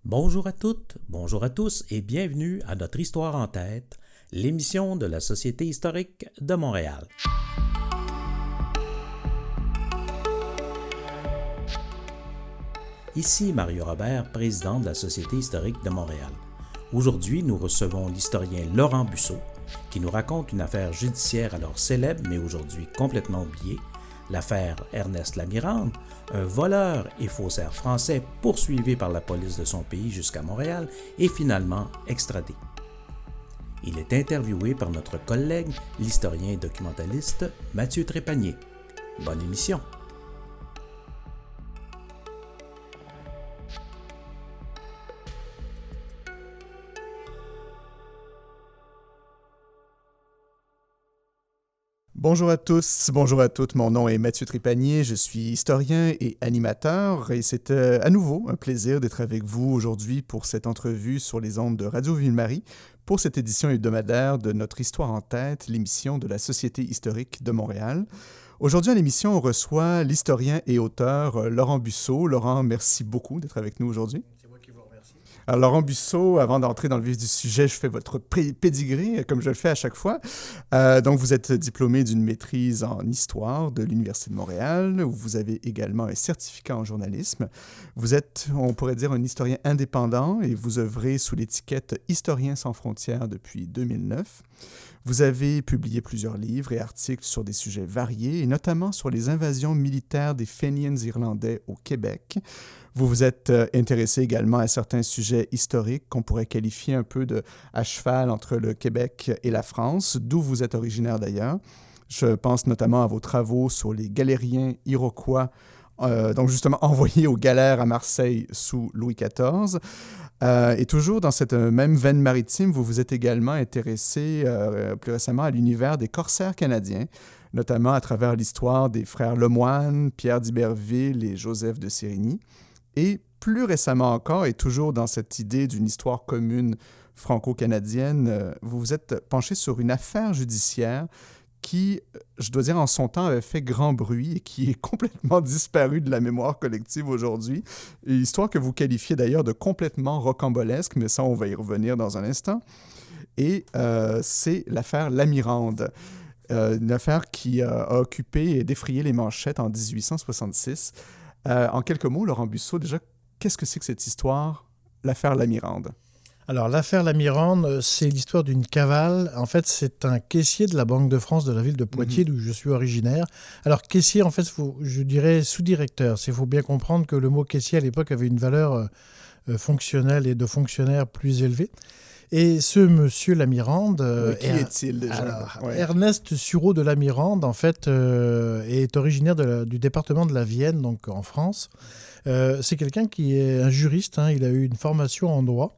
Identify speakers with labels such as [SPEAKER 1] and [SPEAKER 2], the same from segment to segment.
[SPEAKER 1] Bonjour à toutes, bonjour à tous et bienvenue à notre Histoire en tête, l'émission de la Société historique de Montréal. Ici Mario Robert, président de la Société historique de Montréal. Aujourd'hui, nous recevons l'historien Laurent Busseau, qui nous raconte une affaire judiciaire alors célèbre mais aujourd'hui complètement oubliée, l'affaire Ernest Lamirande, un voleur et faussaire français poursuivi par la police de son pays jusqu'à Montréal et finalement extradé. Il est interviewé par notre collègue, l'historien et documentaliste Mathieu Trépanier. Bonne émission!
[SPEAKER 2] Bonjour à tous, bonjour à toutes, mon nom est Mathieu Trépanier, je suis historien et animateur et c'est à nouveau un plaisir d'être avec vous aujourd'hui pour cette entrevue sur les ondes de Radio Ville-Marie pour cette édition hebdomadaire de notre Histoire en tête, l'émission de la Société historique de Montréal. Aujourd'hui à l'émission, on reçoit l'historien et auteur Laurent Busseau. Laurent, merci beaucoup d'être avec nous aujourd'hui. Alors, Laurent Busseau, avant d'entrer dans le vif du sujet, je fais votre pédigré, comme je le fais à chaque fois. Donc, vous êtes diplômé d'une maîtrise en histoire de l'Université de Montréal, où vous avez également un certificat en journalisme. Vous êtes, on pourrait dire, un historien indépendant et vous œuvrez sous l'étiquette Historiens sans frontières depuis 2009. Vous avez publié plusieurs livres et articles sur des sujets variés, et notamment sur les invasions militaires des Fenians irlandais au Québec. Vous vous êtes intéressé également à certains sujets historiques qu'on pourrait qualifier un peu de à cheval entre le Québec et la France, d'où vous êtes originaire d'ailleurs. Je pense notamment à vos travaux sur les galériens iroquois, donc justement envoyés aux galères à Marseille sous Louis XIV. Et toujours dans cette même veine maritime, vous vous êtes également intéressé plus récemment à l'univers des corsaires canadiens, notamment à travers l'histoire des frères Lemoine, Pierre d'Iberville et Joseph de Sérigny. Et plus récemment encore, et toujours dans cette idée d'une histoire commune franco-canadienne, vous vous êtes penché sur une affaire judiciaire qui, je dois dire, en son temps avait fait grand bruit et qui est complètement disparue de la mémoire collective aujourd'hui. Une histoire que vous qualifiez d'ailleurs de complètement rocambolesque, mais ça, on va y revenir dans un instant. Et c'est l'affaire Lamirande. Une affaire qui a occupé et défrayé les manchettes en 1866. En quelques mots, Laurent Busseau, déjà, qu'est-ce que c'est que cette histoire, l'affaire Lamirande?
[SPEAKER 3] Alors, l'affaire Lamirande, c'est l'histoire d'une cavale. En fait, c'est un caissier de la Banque de France de la ville de Poitiers, d'où je suis originaire. Alors, caissier, en fait, je dirais sous-directeur. Il faut bien comprendre que le mot caissier, à l'époque, avait une valeur fonctionnelle et de fonctionnaire plus élevée. Et ce monsieur Lamirande...
[SPEAKER 2] qui est-il déjà?
[SPEAKER 3] Alors, Ernest Sureau de Lamirande, en fait, est originaire du département de la Vienne, donc en France. C'est quelqu'un qui est un juriste, hein, il a eu une formation en droit.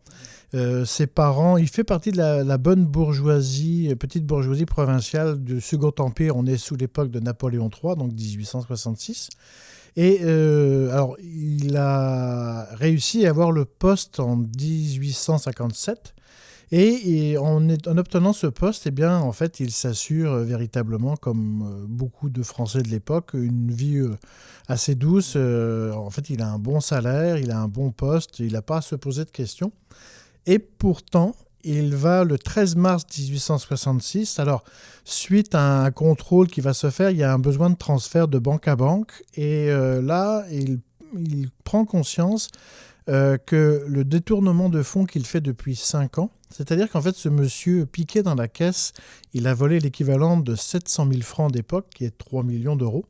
[SPEAKER 3] Ses parents, il fait partie de la bonne bourgeoisie, petite bourgeoisie provinciale du Second Empire. On est sous l'époque de Napoléon III, donc 1866. Et alors, il a réussi à avoir le poste en 1857. Et en obtenant ce poste, eh bien, en fait, il s'assure véritablement, comme beaucoup de Français de l'époque, une vie assez douce. En fait, il a un bon salaire, il a un bon poste, il n'a pas à se poser de questions. Et pourtant, il va le 13 mars 1866. Alors, suite à un contrôle qui va se faire, il y a un besoin de transfert de banque à banque. Et là, il prend conscience que le détournement de fonds qu'il fait depuis 5 ans, c'est-à-dire qu'en fait, ce monsieur piqué dans la caisse, il a volé l'équivalent de 700 000 francs d'époque, qui est 3 millions d'euros,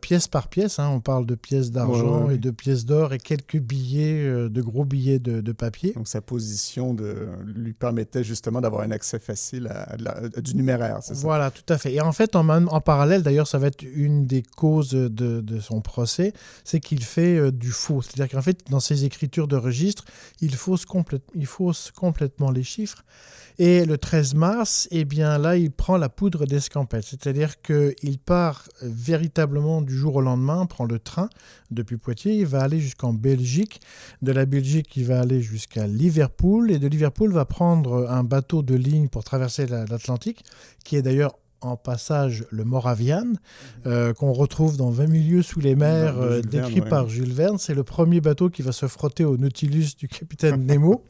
[SPEAKER 3] pièce par pièce. Hein, on parle de pièces d'argent et de pièces d'or et quelques billets, de gros billets de papier.
[SPEAKER 2] Donc, sa position lui permettait justement d'avoir un accès facile à du numéraire, c'est ça?
[SPEAKER 3] Voilà, tout à fait. Et en fait, en parallèle, d'ailleurs, ça va être une des causes de son procès, c'est qu'il fait du faux. C'est-à-dire qu'en fait, dans ses écritures de registre, il fausse complètement les chiffres. Et le 13 mars, eh bien là, il prend la poudre d'escampette. C'est-à-dire qu'il part véritablement du jour au lendemain, prend le train depuis Poitiers, il va aller jusqu'en Belgique. De la Belgique, il va aller jusqu'à Liverpool. Et de Liverpool, va prendre un bateau de ligne pour traverser l'Atlantique, qui est d'ailleurs en passage le Moravian, qu'on retrouve dans 20 000 lieues sous les mers, décrit par Jules Verne. C'est le premier bateau qui va se frotter au Nautilus du capitaine Nemo.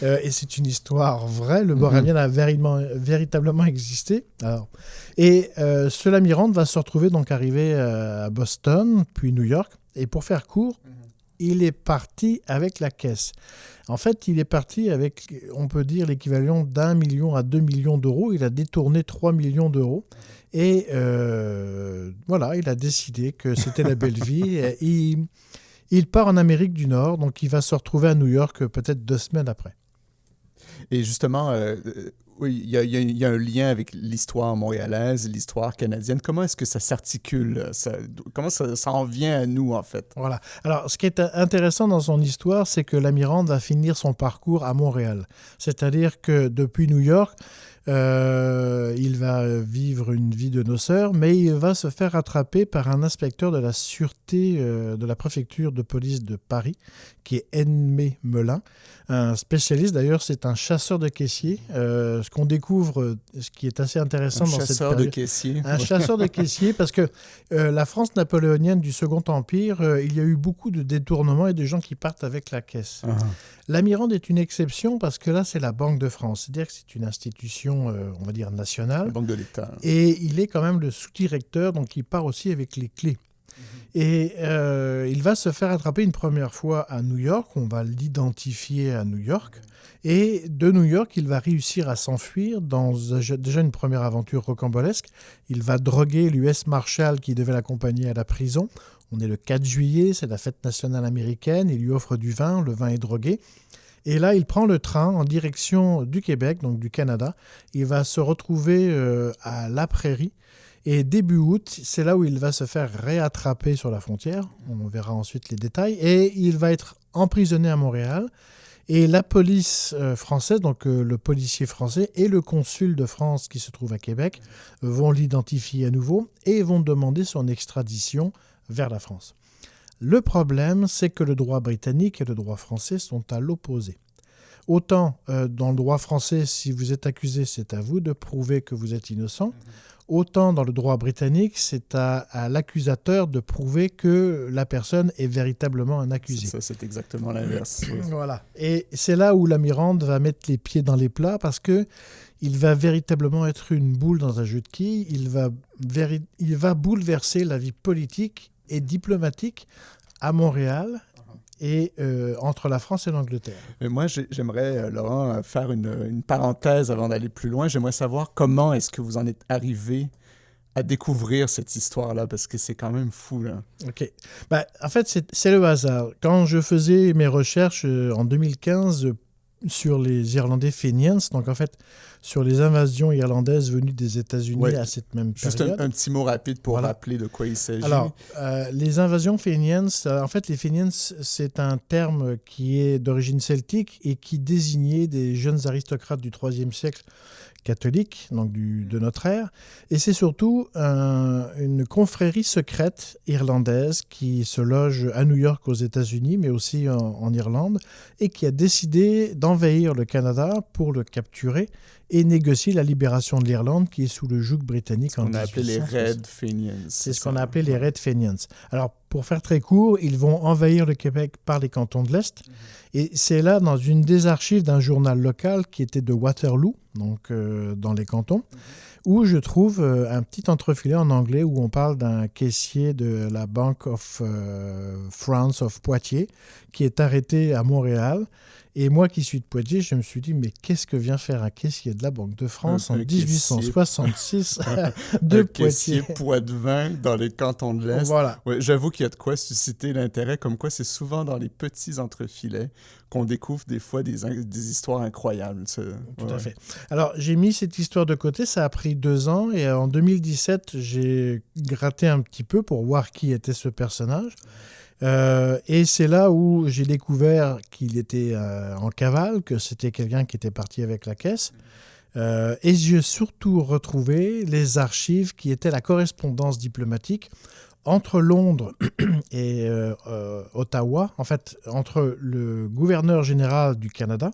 [SPEAKER 3] Et c'est une histoire vraie. Le Moravian a véritablement existé. Alors, et ce L'Amirante va se retrouver donc arrivé à Boston, puis New York. Et pour faire court, il est parti avec la caisse. En fait, il est parti avec, on peut dire, l'équivalent d'1 million à 2 millions d'euros. Il a détourné 3 millions d'euros. Et voilà, il a décidé que c'était la belle vie. Il part en Amérique du Nord, donc il va se retrouver à New York peut-être 2 semaines après.
[SPEAKER 2] Et justement, oui, il y a un lien avec l'histoire montréalaise, l'histoire canadienne. Comment est-ce que ça s'articule? Comment ça en vient à nous, en fait?
[SPEAKER 3] Voilà. Alors, ce qui est intéressant dans son histoire, c'est que L'Amirante va finir son parcours à Montréal. C'est-à-dire que depuis New York, il va vivre une vie de noceur, mais il va se faire attraper par un inspecteur de la sûreté de la préfecture de police de Paris, qui est Aimé Melin, un spécialiste. D'ailleurs, c'est un chasseur de caissiers. Ce qu'on découvre, ce qui est assez intéressant dans cette période...
[SPEAKER 2] Un chasseur de caissiers.
[SPEAKER 3] Un chasseur de caissiers, parce que la France napoléonienne du Second Empire, il y a eu beaucoup de détournements et de gens qui partent avec la caisse. L'Amirante est une exception parce que là, c'est la Banque de France. C'est-à-dire que c'est une institution, on va dire, nationale.
[SPEAKER 2] La Banque de l'État.
[SPEAKER 3] Et il est quand même le sous-directeur, donc il part aussi avec les clés. Et il va se faire attraper une première fois à New York. On va l'identifier à New York. Et de New York, il va réussir à s'enfuir dans déjà une première aventure rocambolesque. Il va droguer l'US Marshall qui devait l'accompagner à la prison. On est le 4 juillet, c'est la fête nationale américaine. Il lui offre du vin, le vin est drogué. Et là, il prend le train en direction du Québec, donc du Canada. Il va se retrouver à La Prairie. Et début août, c'est là où il va se faire réattraper sur la frontière. On verra ensuite les détails. Et il va être emprisonné à Montréal. Et la police française, donc le policier français et le consul de France qui se trouve à Québec, vont l'identifier à nouveau et vont demander son extradition vers la France. Le problème, c'est que le droit britannique et le droit français sont à l'opposé. Autant dans le droit français, si vous êtes accusé, c'est à vous de prouver que vous êtes innocent. Autant dans le droit britannique, c'est à l'accusateur de prouver que la personne est véritablement un accusé.
[SPEAKER 2] Ça, c'est exactement l'inverse. Oui.
[SPEAKER 3] Voilà. Et c'est là où L'Amirante va mettre les pieds dans les plats parce que il va véritablement être une boule dans un jeu de quilles. Il va bouleverser la vie politique et diplomatique à Montréal et entre la France et l'Angleterre.
[SPEAKER 2] Mais moi, j'aimerais, Laurent, faire une parenthèse avant d'aller plus loin. J'aimerais savoir comment est-ce que vous en êtes arrivé à découvrir cette histoire-là, parce que c'est quand même fou, là.
[SPEAKER 3] OK. En fait, c'est le hasard. Quand je faisais mes recherches en 2015 sur les Irlandais Fenians, donc en fait, sur les invasions irlandaises venues des États-Unis à cette même période.
[SPEAKER 2] Juste un petit mot rapide pour rappeler de quoi il s'agit.
[SPEAKER 3] Alors, les invasions Fenians, en fait, les Fenians, c'est un terme qui est d'origine celtique et qui désignait des jeunes aristocrates du IIIe siècle catholique, donc de notre ère. Et c'est surtout une confrérie secrète irlandaise qui se loge à New York aux États-Unis, mais aussi en Irlande, et qui a décidé d'envahir le Canada pour le capturer et négocier la libération de l'Irlande qui est sous le joug britannique en 1860.
[SPEAKER 2] On a appelé les Red Fenians.
[SPEAKER 3] C'est ce qu'on a appelé les Red Fenians. Alors, pour faire très court, ils vont envahir le Québec par les cantons de l'Est. Et c'est là, dans une des archives d'un journal local qui était de Waterloo, donc dans les cantons, où je trouve un petit entrefilet en anglais où on parle d'un caissier de la Bank of France of Poitiers qui est arrêté à Montréal. Et moi qui suis de Poitiers, je me suis dit, mais qu'est-ce que vient faire un caissier de la Banque de France en 1866 de
[SPEAKER 2] un
[SPEAKER 3] Poitiers?
[SPEAKER 2] Caissier Poitevin dans les cantons de l'Est.
[SPEAKER 3] Voilà.
[SPEAKER 2] Ouais, j'avoue qu'il y a de quoi susciter l'intérêt, comme quoi c'est souvent dans les petits entrefilets qu'on découvre des fois des histoires incroyables.
[SPEAKER 3] Tout à fait. Alors, j'ai mis cette histoire de côté, ça a pris 2 ans, et en 2017, j'ai gratté un petit peu pour voir qui était ce personnage. Et c'est là où j'ai découvert qu'il était en cavale, que c'était quelqu'un qui était parti avec la caisse. Et j'ai surtout retrouvé les archives qui étaient la correspondance diplomatique entre Londres et Ottawa, en fait, entre le gouverneur général du Canada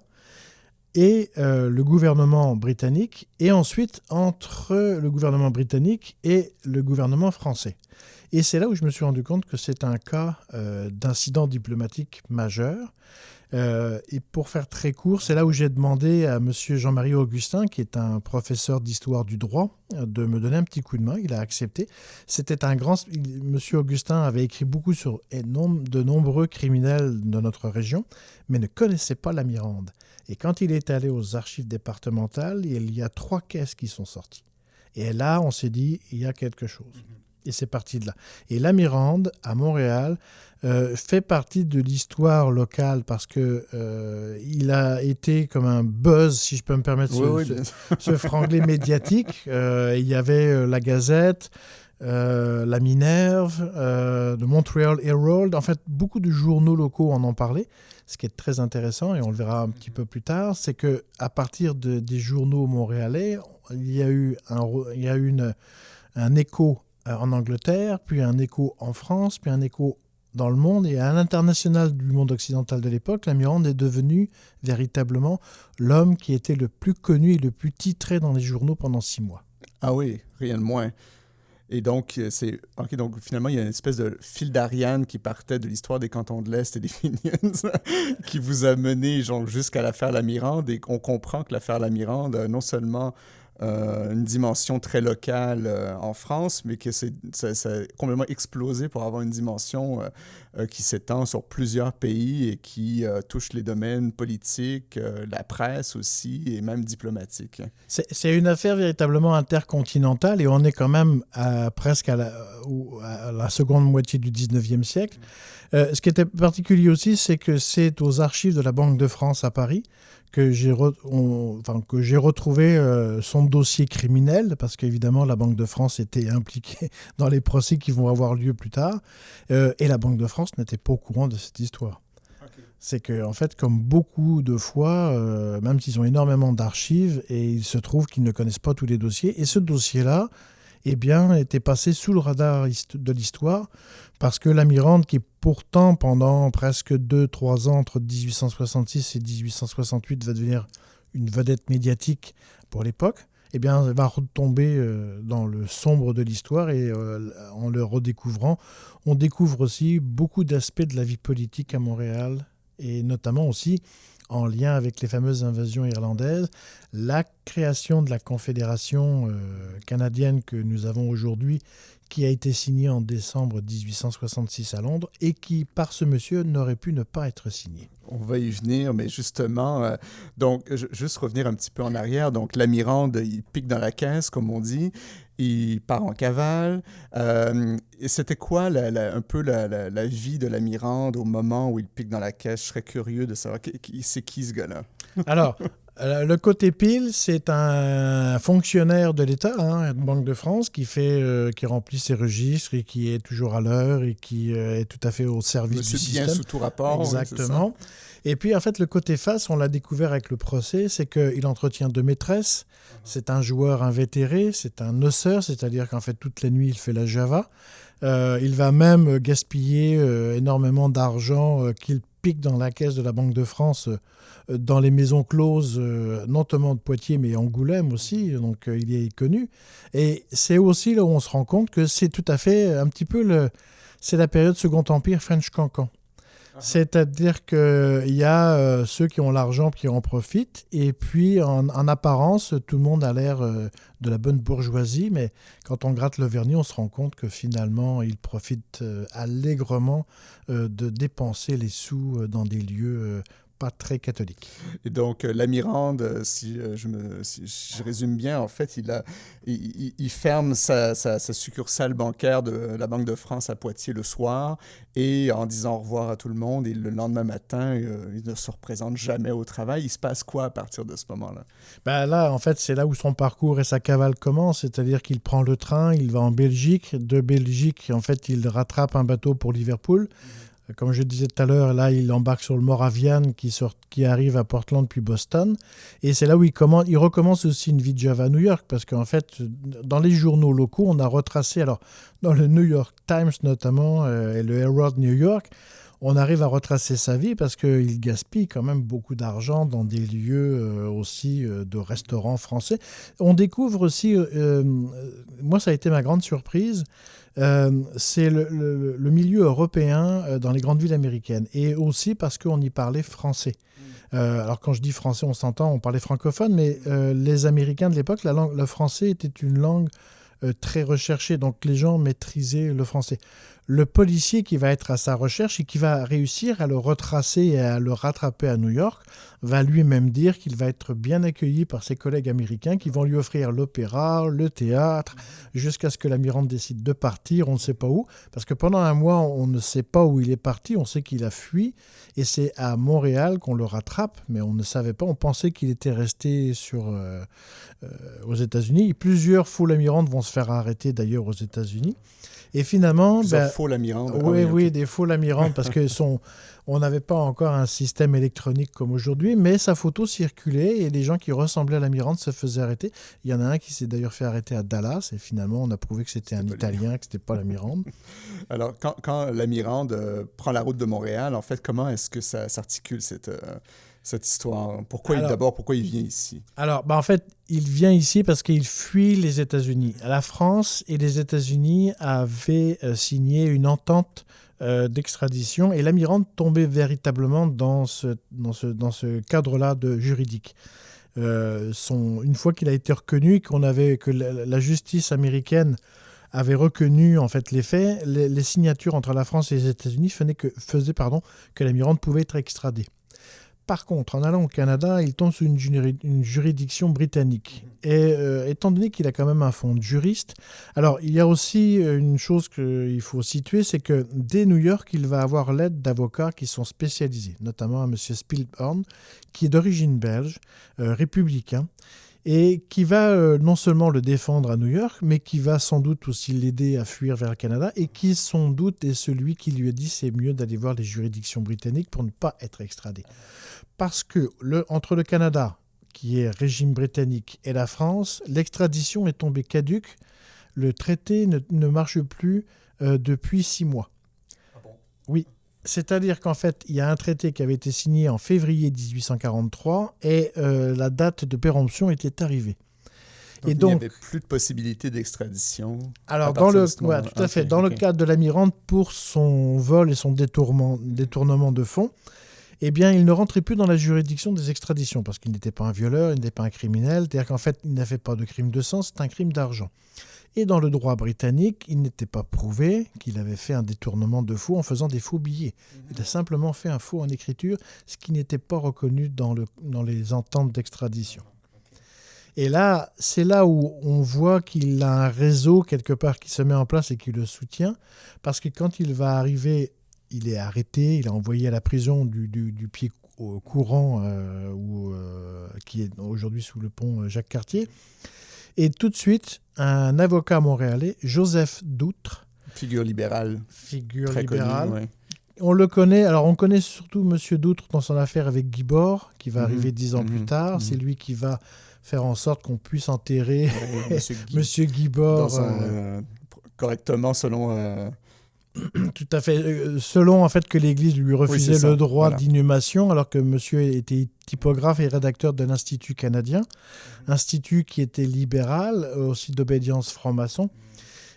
[SPEAKER 3] et le gouvernement britannique, et ensuite entre le gouvernement britannique et le gouvernement français. Et c'est là où je me suis rendu compte que c'est un cas d'incident diplomatique majeur. Et pour faire très court, c'est là où j'ai demandé à M. Jean-Marie Augustin, qui est un professeur d'histoire du droit, de me donner un petit coup de main. Il a accepté. C'était un grand... M. Augustin avait écrit beaucoup sur de nombreux criminels de notre région, mais ne connaissait pas la Mirande. Et quand il est allé aux archives départementales, il y a 3 caisses qui sont sorties. Et là, on s'est dit, il y a quelque chose. Et c'est parti de là. Et la Mirande, à Montréal, fait partie de l'histoire locale parce que il a été comme un buzz, si je peux me permettre ce franglais médiatique. Il y avait la Gazette, la Minerve, le Montreal Herald. En fait, beaucoup de journaux locaux en ont parlé. Ce qui est très intéressant, et on le verra un petit peu plus tard, c'est qu'à partir des journaux montréalais, il y a eu un écho en Angleterre, puis un écho en France, puis un écho dans le monde. Et à l'international du monde occidental de l'époque, la Mirande est devenue véritablement l'homme qui était le plus connu et le plus titré dans les journaux pendant 6 mois.
[SPEAKER 2] Ah oui, rien de moins. Et donc, donc, finalement, il y a une espèce de fil d'Ariane qui partait de l'histoire des cantons de l'Est et des Fenians qui vous a mené jusqu'à l'affaire La Mirande. Et on comprend que l'affaire La Mirande a non seulement une dimension très locale en France, mais que ça a complètement explosé pour avoir une dimension qui s'étend sur plusieurs pays et qui touche les domaines politiques, la presse aussi, et même diplomatiques.
[SPEAKER 3] C'est une affaire véritablement intercontinentale, et on est quand même presque à la seconde moitié du 19e siècle. Ce qui était particulier aussi, c'est que c'est aux archives de la Banque de France à Paris que j'ai retrouvé son dossier criminel, parce qu'évidemment, la Banque de France était impliquée dans les procès qui vont avoir lieu plus tard, et la Banque de France n'était pas au courant de cette histoire. Okay. C'est qu'en fait, comme beaucoup de fois, même s'ils ont énormément d'archives, et il se trouve qu'ils ne connaissent pas tous les dossiers, et ce dossier-là, était passé sous le radar de l'histoire, parce que la Mirande, qui pourtant, pendant presque 2-3 ans, entre 1866 et 1868, va devenir une vedette médiatique pour l'époque, elle va retomber dans le sombre de l'histoire, et en le redécouvrant, on découvre aussi beaucoup d'aspects de la vie politique à Montréal, et notamment aussi en lien avec les fameuses invasions irlandaises, la création de la Confédération canadienne que nous avons aujourd'hui, qui a été signée en décembre 1866 à Londres, et qui, par ce monsieur, n'aurait pu ne pas être signée.
[SPEAKER 2] On va y venir, mais justement, donc, juste revenir un petit peu en arrière. Donc, la Mirande, il pique dans la caisse, comme on dit. Il part en cavale. Et c'était quoi un peu la vie de la Mirande au moment où il pique dans la caisse? Je serais curieux de savoir c'est qui ce gars-là.
[SPEAKER 3] Alors, le côté pile, c'est un fonctionnaire de l'État, de Banque de France, qui remplit ses registres et qui est toujours à l'heure et qui est tout à fait au service du système.
[SPEAKER 2] Bien sous tout rapport.
[SPEAKER 3] Exactement. Ouais, et puis, en fait, le côté face, on l'a découvert avec le procès, c'est qu'il entretient 2 maîtresses. C'est un joueur invétéré, c'est un noceur, c'est-à-dire qu'en fait, toute la nuit, il fait la java. Il va même gaspiller énormément d'argent qu'il pique dans la caisse de la Banque de France, dans les maisons closes, notamment de Poitiers, mais Angoulême aussi, donc il est connu. Et c'est aussi là où on se rend compte que c'est tout à fait un petit peu c'est la période Second Empire French Cancan. C'est-à-dire qu'il y a ceux qui ont l'argent qui en profitent, et puis en apparence, tout le monde a l'air de la bonne bourgeoisie, mais quand on gratte le vernis, on se rend compte que finalement, ils profitent allègrement de dépenser les sous dans des lieux pas très catholique.
[SPEAKER 2] Et donc, la Mirande, si je résume bien, en fait, il ferme sa succursale bancaire de la Banque de France à Poitiers le soir, et en disant au revoir à tout le monde, et le lendemain matin, il ne se représente jamais au travail. Il se passe quoi à partir de ce moment-là?
[SPEAKER 3] Là, en fait, c'est là où son parcours et sa cavale commencent, c'est-à-dire qu'il prend le train, il va en Belgique. De Belgique, en fait, il rattrape un bateau pour Liverpool. Comme je disais tout à l'heure, là, il embarque sur le Moravian qui arrive à Portland puis Boston. Et c'est là où il recommence aussi une vie de Java à New York, parce qu'en fait, dans les journaux locaux, on a retracé, alors dans le New York Times notamment et le Herald New York, on arrive à retracer sa vie parce qu'il gaspille quand même beaucoup d'argent dans des lieux aussi de restaurants français. On découvre aussi, moi ça a été ma grande surprise, c'est le milieu européen dans les grandes villes américaines et aussi parce qu'on y parlait français. Alors quand je dis français, on s'entend, on parlait francophone, mais les Américains de l'époque, le français était une langue très recherchée, donc les gens maîtrisaient le français. Le policier qui va être à sa recherche et qui va réussir à le retracer et à le rattraper à New York va lui-même dire qu'il va être bien accueilli par ses collègues américains qui vont lui offrir l'opéra, le théâtre, jusqu'à ce que l'Amirante décide de partir, on ne sait pas où, parce que pendant un mois, on ne sait pas où il est parti, on sait qu'il a fui, et c'est à Montréal qu'on le rattrape, mais on ne savait pas, on pensait qu'il était resté aux États-Unis. Plusieurs faux Lamirantes vont se faire arrêter d'ailleurs aux États-Unis. Et finalement...
[SPEAKER 2] faux Lamirantes.
[SPEAKER 3] Oui, des faux Lamirantes, parce que on n'avait pas encore un système électronique comme aujourd'hui, mais sa photo circulait et les gens qui ressemblaient à Lamirande se faisaient arrêter. Il y en a un qui s'est d'ailleurs fait arrêter à Dallas et finalement on a prouvé que c'était un Italien, que c'était pas Lamirande.
[SPEAKER 2] Alors, quand Lamirande prend la route de Montréal, en fait, comment est-ce que ça s'articule cette histoire? Pourquoi il vient ici?
[SPEAKER 3] Alors, en fait, il vient ici parce qu'il fuit les États-Unis. La France et les États-Unis avaient signé une entente d'extradition et l'Amirante tombait véritablement dans ce cadre-là juridique. Une fois qu'il a été reconnu, que la justice américaine avait reconnu en fait les faits, les signatures entre la France et les États-Unis faisaient que l'Amirante pouvait être extradé. Par contre, en allant au Canada, il tombe sous une juridiction britannique. Et étant donné qu'il a quand même un fond de juriste, alors il y a aussi une chose qu'il faut situer, c'est que dès New York, il va avoir l'aide d'avocats qui sont spécialisés, notamment M. Spilborn, qui est d'origine belge, républicain, et qui va non seulement le défendre à New York, mais qui va sans doute aussi l'aider à fuir vers le Canada, et qui sans doute est celui qui lui a dit c'est mieux d'aller voir les juridictions britanniques pour ne pas être extradé. Parce que entre le Canada, qui est régime britannique, et la France, l'extradition est tombée caduque. Le traité ne marche plus depuis 6 mois. Ah bon? Oui. C'est-à-dire qu'en fait, il y a un traité qui avait été signé en février 1843 et la date de péremption était arrivée.
[SPEAKER 2] Et donc, il n'y avait plus de possibilité d'extradition.
[SPEAKER 3] Alors, tout à fait. Dans le cadre de l'Amirante, pour son vol et son détournement de fonds, eh bien, il ne rentrait plus dans la juridiction des extraditions parce qu'il n'était pas un violeur, il n'était pas un criminel. C'est-à-dire qu'en fait, il n'a fait pas de crime de sang, c'est un crime d'argent. Et dans le droit britannique, il n'était pas prouvé qu'il avait fait un détournement de faux en faisant des faux billets. Il a simplement fait un faux en écriture, ce qui n'était pas reconnu dans les ententes d'extradition. Et là, c'est là où on voit qu'il a un réseau quelque part qui se met en place et qui le soutient, parce que quand il va arriver, il est arrêté, il est envoyé à la prison du pied courant, qui est aujourd'hui sous le pont Jacques-Cartier. Et tout de suite, un avocat montréalais, Joseph Doutre.
[SPEAKER 2] Figure libérale.
[SPEAKER 3] Très connue,
[SPEAKER 2] ouais.
[SPEAKER 3] On le connaît, alors on connaît surtout M. Doutre dans son affaire avec Guy Bord, qui va arriver 10 ans plus tard. C'est lui qui va faire en sorte qu'on puisse enterrer M. Guy Bord.
[SPEAKER 2] Correctement, selon...
[SPEAKER 3] Tout à fait. Selon en fait que l'Église lui refusait le droit d'inhumation, alors que monsieur était typographe et rédacteur d'un institut canadien, institut qui était libéral, aussi d'obédience franc-maçon.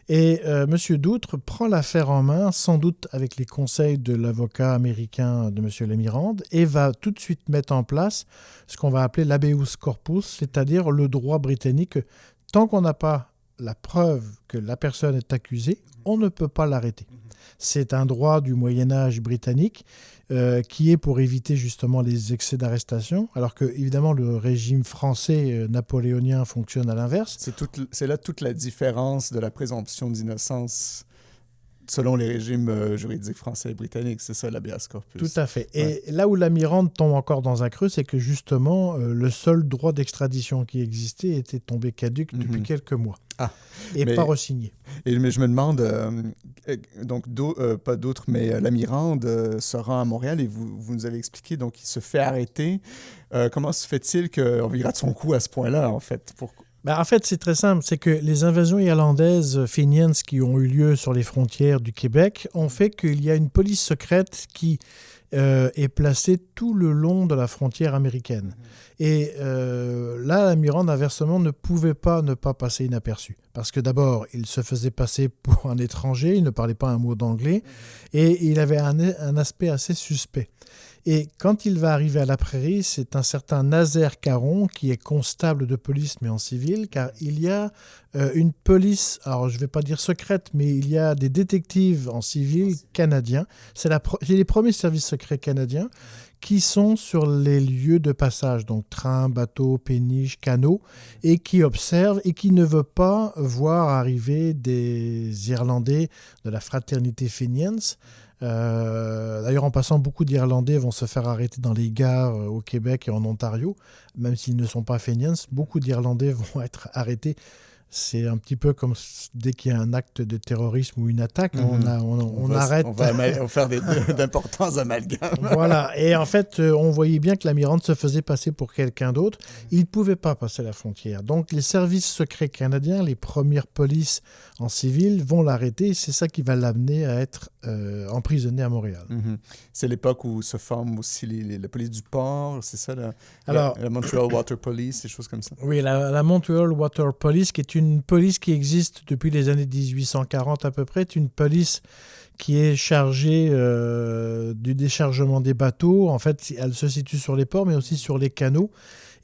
[SPEAKER 3] Et monsieur Doutre prend l'affaire en main, sans doute avec les conseils de l'avocat américain de monsieur Lamirande, et va tout de suite mettre en place ce qu'on va appeler l'habeas corpus, c'est-à-dire le droit britannique. Tant qu'on n'a pas la preuve que la personne est accusée, on ne peut pas l'arrêter. C'est un droit du Moyen-Âge britannique qui est pour éviter justement les excès d'arrestation, alors que évidemment le régime français napoléonien fonctionne à l'inverse.
[SPEAKER 2] C'est là toute la différence de la présomption d'innocence selon les régimes juridiques français et britanniques, c'est ça l'habeas corpus.
[SPEAKER 3] Tout à fait. Et là où l'Amirante tombe encore dans un creux, c'est que justement le seul droit d'extradition qui existait était tombé caduc depuis quelques mois. Pas re-signé.
[SPEAKER 2] Mais je me demande, pas d'autres, mais l'Amirante se rend à Montréal et vous nous avez expliqué, donc il se fait arrêter. Comment se fait-il qu'on lui rate son coup à ce point-là, en fait?
[SPEAKER 3] En fait, c'est très simple. C'est que les invasions irlandaises Fenians qui ont eu lieu sur les frontières du Québec ont fait qu'il y a une police secrète qui est placée tout le long de la frontière américaine. Et là, la Mirande, inversement, ne pouvait pas ne pas passer inaperçu. Parce que d'abord, il se faisait passer pour un étranger, il ne parlait pas un mot d'anglais, et il avait un aspect assez suspect. Et quand il va arriver à la prairie, c'est un certain Nazaire Caron qui est constable de police, mais en civil, car il y a une police, alors je ne vais pas dire secrète, mais il y a des détectives en civil canadiens. C'est les premiers services secrets canadiens qui sont sur les lieux de passage, donc train, bateau, péniche, canot, et qui observent et qui ne veulent pas voir arriver des Irlandais de la fraternité Fenians. D'ailleurs, en passant, beaucoup d'Irlandais vont se faire arrêter dans les gares au Québec et en Ontario, même s'ils ne sont pas Fenians. Beaucoup d'Irlandais vont être arrêtés. C'est un petit peu comme dès qu'il y a un acte de terrorisme ou une attaque, on arrête.
[SPEAKER 2] On va faire d'importants amalgames.
[SPEAKER 3] Voilà. Et en fait, on voyait bien que la Mirande se faisait passer pour quelqu'un d'autre. Il ne pouvait pas passer la frontière. Donc, les services secrets canadiens, les premières polices en civil vont l'arrêter. Et c'est ça qui va l'amener à être emprisonné à Montréal.
[SPEAKER 2] C'est l'époque où se forment aussi la police du port, c'est ça, la Montreal Water Police, des choses comme ça.
[SPEAKER 3] Oui, la Montreal Water Police, qui est une police qui existe depuis les années 1840 à peu près, est une police qui est chargée du déchargement des bateaux. En fait, elle se situe sur les ports, mais aussi sur les canaux.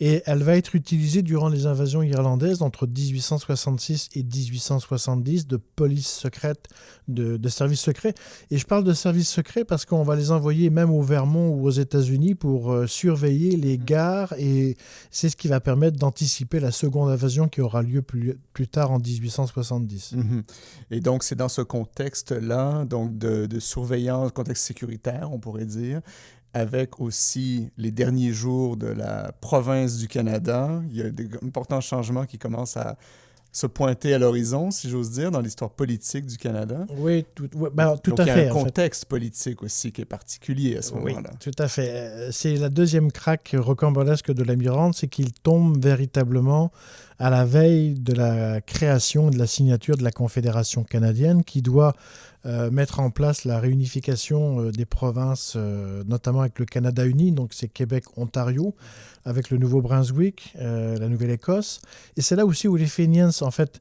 [SPEAKER 3] Et elle va être utilisée durant les invasions irlandaises entre 1866 et 1870 de police secrète, de services secrets. Et je parle de services secrets parce qu'on va les envoyer même au Vermont ou aux États-Unis pour surveiller les gares. Et c'est ce qui va permettre d'anticiper la seconde invasion qui aura lieu plus tard en 1870.
[SPEAKER 2] Et donc, c'est dans ce contexte-là, donc de surveillance, contexte sécuritaire, on pourrait dire, avec aussi les derniers jours de la province du Canada. Il y a d'importants changements qui commencent à se pointer à l'horizon, si j'ose dire, dans l'histoire politique du Canada.
[SPEAKER 3] Oui, tout
[SPEAKER 2] donc,
[SPEAKER 3] à fait.
[SPEAKER 2] Il y a un contexte politique aussi qui est particulier à ce moment-là.
[SPEAKER 3] Oui, tout à fait. C'est la deuxième craque rocambolesque de la Mirande, c'est qu'il tombe véritablement à la veille de la création et de la signature de la Confédération canadienne qui doit mettre en place la réunification des provinces, notamment avec le Canada uni, donc c'est Québec-Ontario, avec le Nouveau-Brunswick, la Nouvelle-Écosse. Et c'est là aussi où les Fenians, en fait,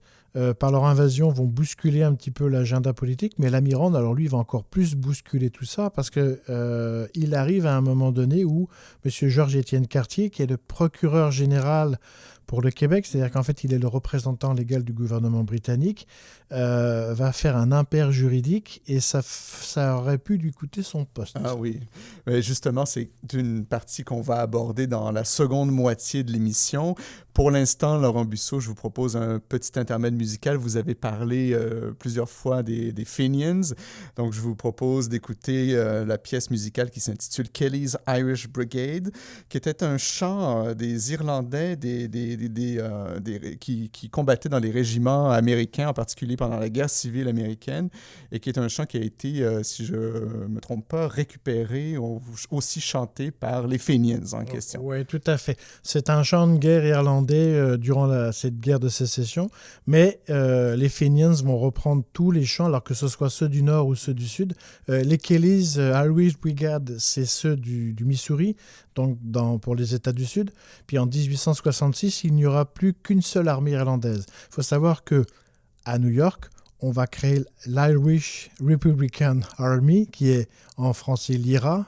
[SPEAKER 3] par leur invasion, vont bousculer un petit peu l'agenda politique, mais la Mirande, alors lui, il va encore plus bousculer tout ça, parce qu'il arrive à un moment donné où M. Georges-Étienne Cartier, qui est le procureur général pour le Québec, c'est-à-dire qu'en fait, il est le représentant légal du gouvernement britannique, va faire un impair juridique et ça aurait pu lui coûter son poste.
[SPEAKER 2] Ah oui. Mais justement, c'est une partie qu'on va aborder dans la seconde moitié de l'émission. Pour l'instant, Laurent Busseau, je vous propose un petit intermède musical. Vous avez parlé plusieurs fois des Fenians. Donc, je vous propose d'écouter la pièce musicale qui s'intitule Kelly's Irish Brigade, qui était un chant des Irlandais qui combattaient dans les régiments américains, en particulier pendant la guerre civile américaine, et qui est un chant qui a été, si je ne me trompe pas, récupéré, aussi chanté par les Fenians en question.
[SPEAKER 3] Oui, tout à fait. C'est un chant de guerre irlandais durant cette guerre de sécession, mais les Fenians vont reprendre tous les chants, alors que ce soit ceux du Nord ou ceux du Sud. Les Kelly's Irish Brigade, c'est ceux du Missouri, donc pour les États du Sud. Puis en 1866, il n'y aura plus qu'une seule armée irlandaise. Il faut savoir qu'à New York, on va créer l'Irish Republican Army, qui est en français l'IRA,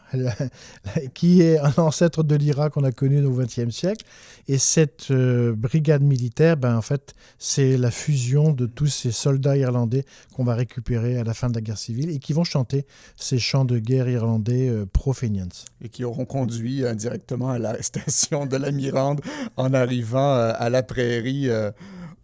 [SPEAKER 3] qui est un ancêtre de l'IRA qu'on a connu au XXe siècle. Et cette brigade militaire, en fait, c'est la fusion de tous ces soldats irlandais qu'on va récupérer à la fin de la guerre civile et qui vont chanter ces chants de guerre irlandais pro-Fenians.
[SPEAKER 2] Et qui auront conduit indirectement à l'arrestation de la Mirande en arrivant à la prairie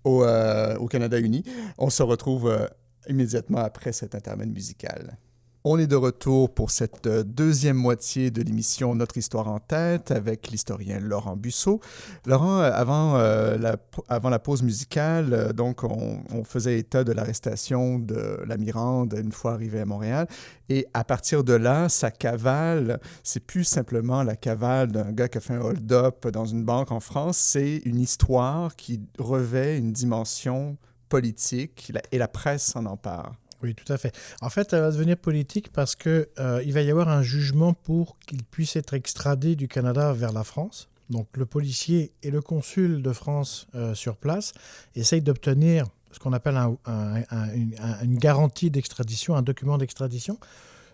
[SPEAKER 2] au Canada uni. On se retrouve immédiatement après cet intermède musical. On est de retour pour cette deuxième moitié de l'émission Notre Histoire en tête avec l'historien Laurent Busseau. Laurent, avant la pause musicale, donc on faisait état de l'arrestation de la Mirande une fois arrivé à Montréal. Et à partir de là, sa cavale, c'est plus simplement la cavale d'un gars qui a fait un hold-up dans une banque en France, c'est une histoire qui revêt une dimension politique et la presse s'en empare.
[SPEAKER 3] Oui, tout à fait. En fait, elle va devenir politique parce qu'il va y avoir un jugement pour qu'il puisse être extradé du Canada vers la France. Donc, le policier et le consul de France sur place essayent d'obtenir ce qu'on appelle une garantie d'extradition, un document d'extradition.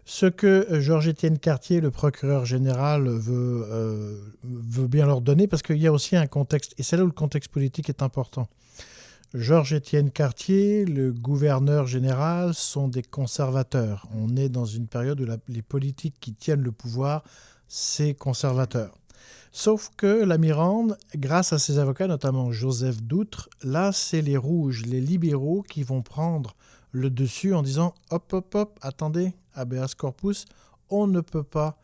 [SPEAKER 3] Ce que Georges-Étienne Cartier, le procureur général, veut bien leur donner parce qu'il y a aussi un contexte, et c'est là où le contexte politique est important. Georges-Étienne Cartier, le gouverneur général, sont des conservateurs. On est dans une période où les politiques qui tiennent le pouvoir, c'est conservateur. Sauf que la Mirande, grâce à ses avocats, notamment Joseph Doutre, là, c'est les rouges, les libéraux qui vont prendre le dessus en disant « hop, hop, hop, attendez, habeas corpus, on ne peut pas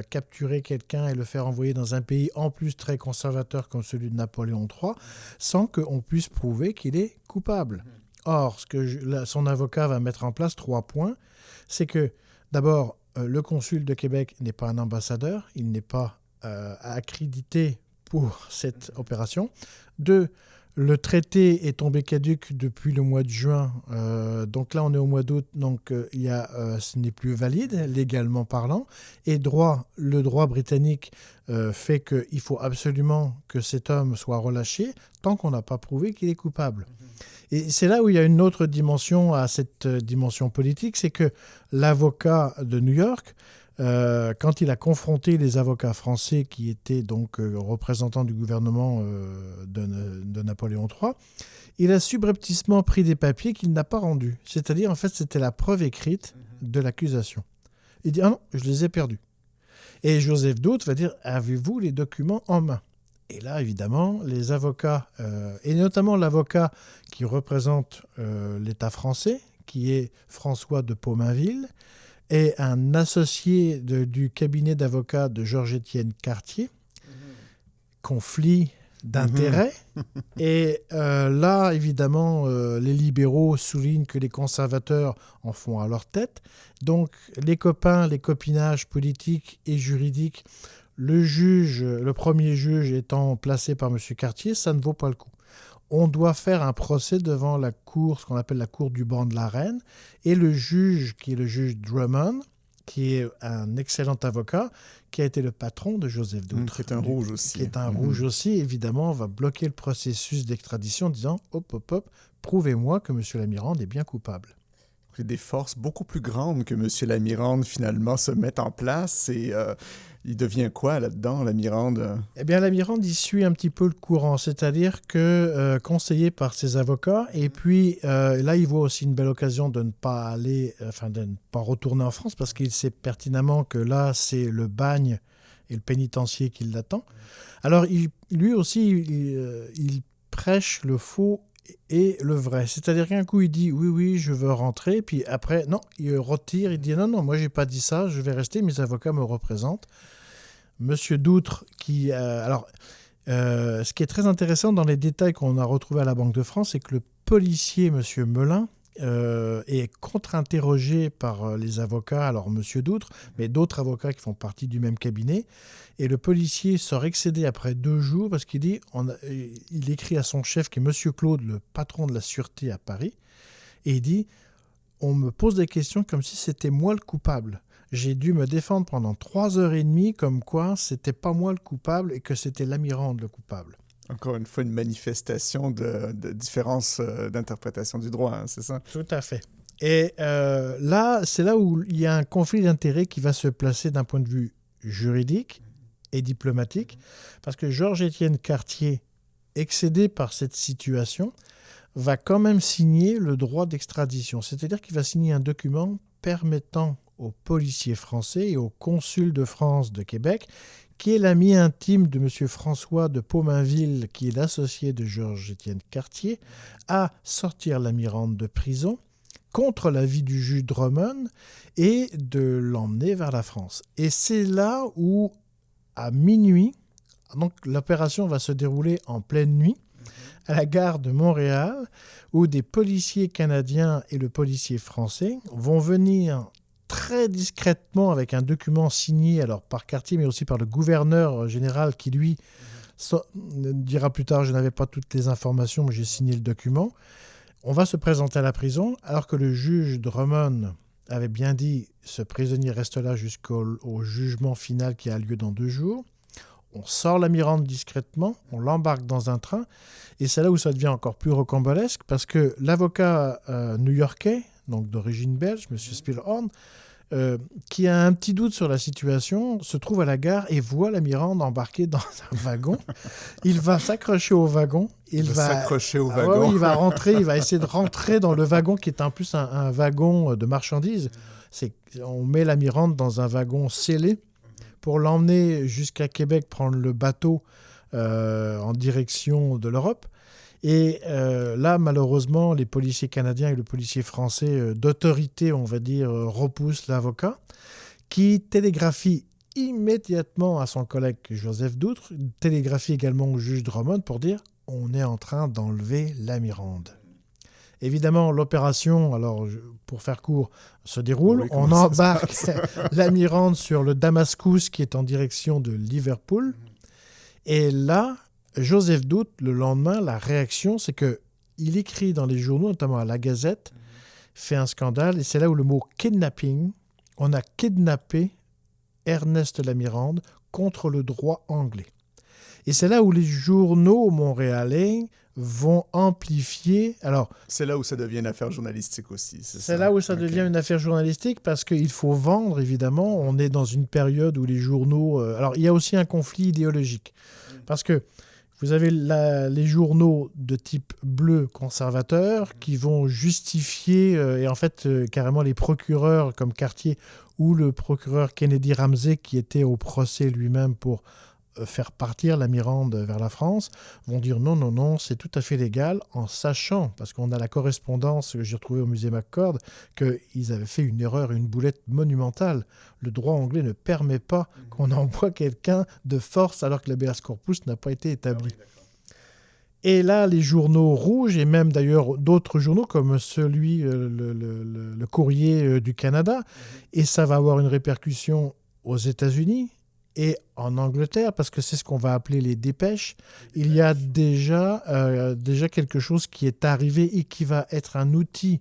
[SPEAKER 3] capturer quelqu'un et le faire envoyer dans un pays en plus très conservateur comme celui de Napoléon III sans qu'on puisse prouver qu'il est coupable. » Or, son avocat va mettre en place 3 points, c'est que d'abord, le consul de Québec n'est pas un ambassadeur, il n'est pas accrédité pour cette opération. 2, le traité est tombé caduc depuis le mois de juin, donc là on est au mois d'août, donc ce n'est plus valide légalement parlant. Et le droit britannique fait qu'il faut absolument que cet homme soit relâché tant qu'on n'a pas prouvé qu'il est coupable. Et c'est là où il y a une autre dimension à cette dimension politique, c'est que l'avocat de New York, quand il a confronté les avocats français qui étaient donc représentants du gouvernement de Napoléon III, il a subrepticement pris des papiers qu'il n'a pas rendus. C'est-à-dire, en fait, c'était la preuve écrite de l'accusation. Il dit « Ah non, je les ai perdus ». Et Joseph Doutre va dire « Avez-vous les documents en main ?» Et là, évidemment, les avocats, et notamment l'avocat qui représente l'État français, qui est François de Pomainville, est un associé du cabinet d'avocats de Georges-Étienne Cartier, conflit d'intérêts. Et là, évidemment, les libéraux soulignent que les conservateurs en font à leur tête. Donc, les copinages politiques et juridiques, le premier juge étant placé par M. Cartier, ça ne vaut pas le coup. On doit faire un procès devant la cour, ce qu'on appelle la cour du banc de la reine, et le juge, qui est le juge Drummond, qui est un excellent avocat, qui a été le patron de Joseph Doutre.
[SPEAKER 2] Qui est un rouge aussi.
[SPEAKER 3] Qui est un rouge aussi, évidemment, va bloquer le processus d'extradition en disant « hop, hop, hop, prouvez-moi que M. Lamirande est bien coupable ».
[SPEAKER 2] Des forces beaucoup plus grandes que M. Lamirande, finalement, se mettent en place et il devient quoi là-dedans, Lamirande?
[SPEAKER 3] Eh bien, Lamirande, il suit un petit peu le courant, c'est-à-dire que conseillé par ses avocats, et puis là, il voit aussi une belle occasion de ne pas de ne pas retourner en France, parce qu'il sait pertinemment que là, c'est le bagne et le pénitencier qui l'attend. Alors, lui aussi, il prêche le faux et le vrai. C'est-à-dire qu'un coup, il dit « oui, je veux rentrer », puis après, non, il retire, il dit « non, moi, j'ai pas dit ça, je vais rester, mes avocats me représentent ». Monsieur Doutre, ce qui est très intéressant dans les détails qu'on a retrouvés à la Banque de France, c'est que le policier, monsieur Melin, est contre-interrogé par les avocats, alors monsieur Doutre, mais d'autres avocats qui font partie du même cabinet. Et le policier sort excédé après 2 jours parce qu'il dit, il écrit à son chef qui est monsieur Claude, le patron de la sûreté à Paris, et il dit « On me pose des questions comme si c'était moi le coupable. J'ai dû me défendre pendant 3h30 comme quoi c'était pas moi le coupable et que c'était Lamirande le coupable. »
[SPEAKER 2] Encore une fois, une manifestation de différence d'interprétation du droit, hein, c'est ça?
[SPEAKER 3] Tout à fait. Et là, c'est là où il y a un conflit d'intérêts qui va se placer d'un point de vue juridique et diplomatique, parce que Georges-Étienne Cartier, excédé par cette situation, va quand même signer le droit d'extradition. C'est-à-dire qu'il va signer un document permettant aux policiers français et au consul de France de Québec, qui est l'ami intime de M. François de Pomainville, qui est l'associé de Georges-Étienne Cartier, à sortir Lamirande de prison contre l'avis du juge Drummond et de l'emmener vers la France. Et c'est là où, à minuit, donc l'opération va se dérouler en pleine nuit, à la gare de Montréal, où des policiers canadiens et le policier français vont venir très discrètement avec un document signé alors par Cartier, mais aussi par le gouverneur général qui, lui, dira plus tard « Je n'avais pas toutes les informations, mais j'ai signé le document ». On va se présenter à la prison, alors que le juge Drummond avait bien dit « Ce prisonnier reste là jusqu'au jugement final qui a lieu dans 2 jours ». On sort la Mirande discrètement, on l'embarque dans un train, et c'est là où ça devient encore plus rocambolesque, parce que l'avocat new-yorkais, donc d'origine belge, M. Spielhorn, qui a un petit doute sur la situation, se trouve à la gare et voit la Mirande embarquée dans un wagon. Il va s'accrocher au wagon. Il va rentrer, il va essayer de rentrer dans le wagon, qui est en plus un wagon de marchandises. On met la Mirande dans un wagon scellé, pour l'emmener jusqu'à Québec, prendre le bateau en direction de l'Europe. Et là, malheureusement, les policiers canadiens et le policier français d'autorité, on va dire, repoussent l'avocat, qui télégraphie immédiatement à son collègue Joseph Doutre, télégraphie également au juge Drummond pour dire « On est en train d'enlever la Mirande ». Évidemment, l'opération, alors pour faire court, se déroule. Oui, on embarque la Mirande sur le Damascus qui est en direction de Liverpool. Et là, Joseph Doutre, le lendemain, la réaction, c'est qu'il écrit dans les journaux, notamment à La Gazette, fait un scandale. Et c'est là où le mot « kidnapping », on a kidnappé Ernest Lamirande contre le droit anglais. Et c'est là où les journaux montréalais vont amplifier. Alors,
[SPEAKER 2] c'est là où ça devient une affaire journalistique aussi.
[SPEAKER 3] C'est là où ça devient une affaire journalistique parce qu'il faut vendre, évidemment. On est dans une période où les journaux... alors, il y a aussi un conflit idéologique. Parce que vous avez les journaux de type bleu conservateur qui vont justifier, et en fait, carrément les procureurs comme Cartier ou le procureur Kennedy Ramsey qui était au procès lui-même pour faire partir la Mirande vers la France, vont dire non, c'est tout à fait légal, en sachant, parce qu'on a la correspondance que j'ai retrouvée au musée McCord, qu'ils avaient fait une erreur, une boulette monumentale. Le droit anglais ne permet pas qu'on envoie quelqu'un de force alors que l'habeas corpus n'a pas été établi. Et là, les journaux rouges, et même d'ailleurs d'autres journaux comme celui, le Courrier du Canada, et ça va avoir une répercussion aux États-Unis, et en Angleterre, parce que c'est ce qu'on va appeler les dépêches, il y a déjà quelque chose qui est arrivé et qui va être un outil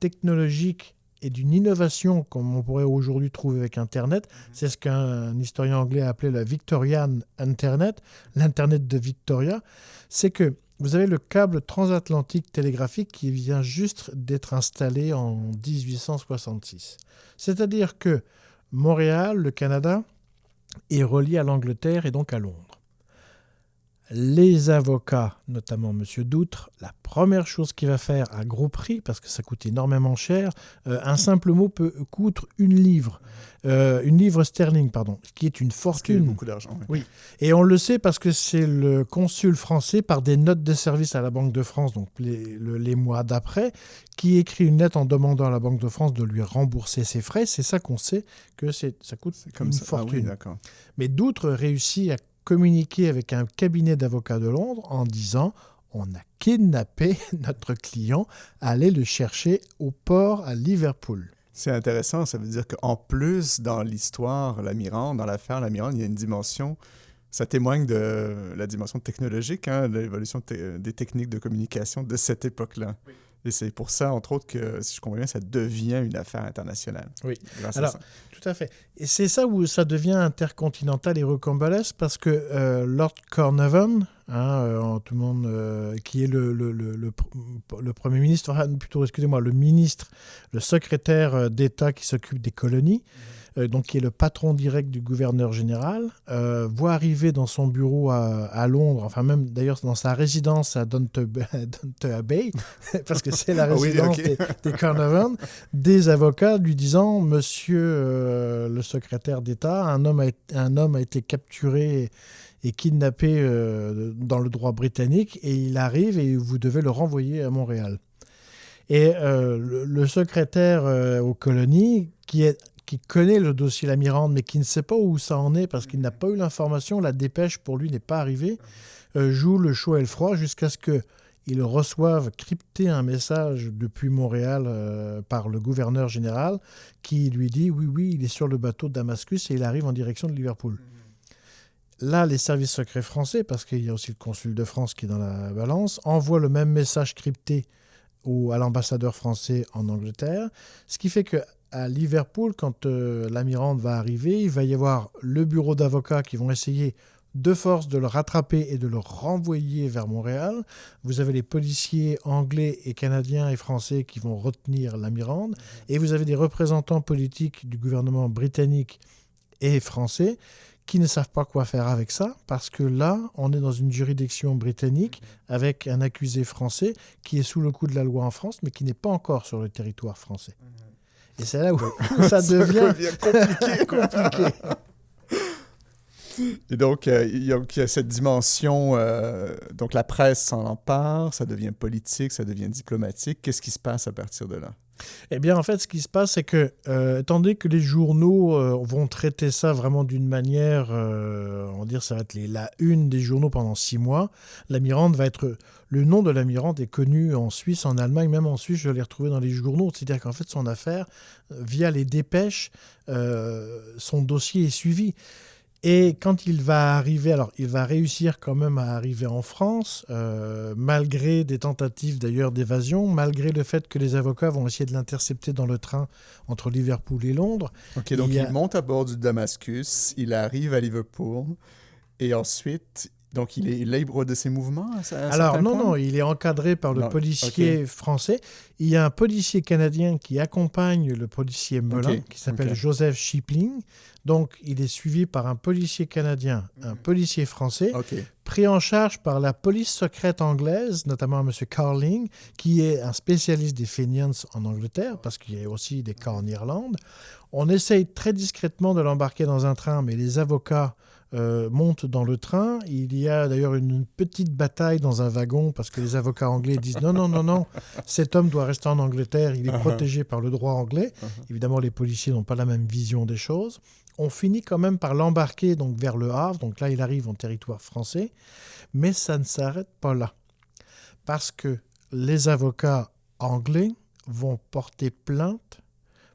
[SPEAKER 3] technologique et d'une innovation comme on pourrait aujourd'hui trouver avec Internet. C'est ce qu'un historien anglais a appelé la Victorian Internet, l'Internet de Victoria. C'est que vous avez le câble transatlantique télégraphique qui vient juste d'être installé en 1866. C'est-à-dire que Montréal, le Canada, est relié à l'Angleterre et donc à Londres. Les avocats, notamment M. Doutre, la première chose qu'il va faire à gros prix, parce que ça coûte énormément cher, un simple mot peut coûter une livre sterling, qui est une fortune.
[SPEAKER 2] Ce qui est beaucoup d'argent.
[SPEAKER 3] Oui. Et on le sait parce que c'est le consul français, par des notes de service à la Banque de France, donc les mois d'après, qui écrit une lettre en demandant à la Banque de France de lui rembourser ses frais. C'est ça qu'on sait que ça coûte une fortune.
[SPEAKER 2] Ah oui, d'accord.
[SPEAKER 3] Mais Doutre réussit à communiquer avec un cabinet d'avocats de Londres en disant « On a kidnappé notre client, allez le chercher au port à Liverpool ».
[SPEAKER 2] C'est intéressant, ça veut dire qu'en plus, dans l'histoire, la Mirande, dans l'affaire La Mirande, il y a une dimension, ça témoigne de la dimension technologique, de l'évolution des techniques de communication de cette époque-là. Oui. Et c'est pour ça, entre autres, que, si je comprends bien, ça devient une affaire internationale.
[SPEAKER 3] Oui, alors, tout à fait. Et c'est ça où ça devient intercontinental et rocambolesque, parce que Lord Carnarvon, tout le monde, qui est le Premier ministre, enfin, plutôt, excusez-moi, le ministre, le secrétaire d'État qui s'occupe des colonies, donc qui est le patron direct du gouverneur général, voit arriver dans son bureau à Londres, enfin même d'ailleurs dans sa résidence à Downton Abbey, parce que c'est la résidence des Carnarvon, des avocats lui disant « Monsieur le secrétaire d'État, un homme a été capturé et kidnappé dans le droit britannique et il arrive et vous devez le renvoyer à Montréal ». Et le secrétaire aux colonies, qui connaît le dossier La Mirande, mais qui ne sait pas où ça en est parce qu'il n'a pas eu l'information, la dépêche pour lui n'est pas arrivée, joue le chaud et le froid jusqu'à ce qu'ils reçoivent crypté un message depuis Montréal par le gouverneur général qui lui dit « Oui, il est sur le bateau de Damascus et il arrive en direction de Liverpool. » Là, les services secrets français, parce qu'il y a aussi le consul de France qui est dans la balance, envoient le même message crypté à l'ambassadeur français en Angleterre, ce qui fait qu'à Liverpool, quand La Mirande va arriver, il va y avoir le bureau d'avocats qui vont essayer de force de le rattraper et de le renvoyer vers Montréal. Vous avez les policiers anglais et canadiens et français qui vont retenir La Mirande, et vous avez des représentants politiques du gouvernement britannique et français qui ne savent pas quoi faire avec ça, parce que là, on est dans une juridiction britannique avec un accusé français qui est sous le coup de la loi en France, mais qui n'est pas encore sur le territoire français. Et c'est là où ça devient compliqué.
[SPEAKER 2] Et donc, il y a cette dimension, donc la presse s'en empare, ça devient politique, ça devient diplomatique. Qu'est-ce qui se passe à partir de là?
[SPEAKER 3] Eh bien, en fait, ce qui se passe, c'est que, étant donné que les journaux vont traiter ça vraiment d'une manière, on va dire, ça va être la une des journaux pendant 6 mois, La Mirande va être... Le nom de La Mirande est connu en Suisse, en Allemagne, même en Suisse, je l'ai retrouvé dans les journaux. C'est-à-dire qu'en fait, son affaire, via les dépêches, son dossier est suivi. Et quand il va arriver, alors il va réussir quand même à arriver en France, malgré des tentatives d'ailleurs d'évasion, malgré le fait que les avocats vont essayer de l'intercepter dans le train entre Liverpool et Londres.
[SPEAKER 2] Ok, donc il monte à bord du Damascus, il arrive à Liverpool, et ensuite, donc il est libre de ses mouvements
[SPEAKER 3] Alors non, il est encadré par le policier français. Il y a un policier canadien qui accompagne le policier Melun, qui s'appelle Joseph Shipling. Donc, il est suivi par un policier canadien, un policier français, pris en charge par la police secrète anglaise, notamment M. Carling, qui est un spécialiste des Fenians en Angleterre, parce qu'il y a aussi des cas en Irlande. On essaye très discrètement de l'embarquer dans un train, mais les avocats montent dans le train. Il y a d'ailleurs une petite bataille dans un wagon, parce que les avocats anglais disent non, cet homme doit rester en Angleterre, il est protégé par le droit anglais. Évidemment, les policiers n'ont pas la même vision des choses. On finit quand même par l'embarquer donc, vers le Havre. Donc là, il arrive en territoire français. Mais ça ne s'arrête pas là. Parce que les avocats anglais vont porter plainte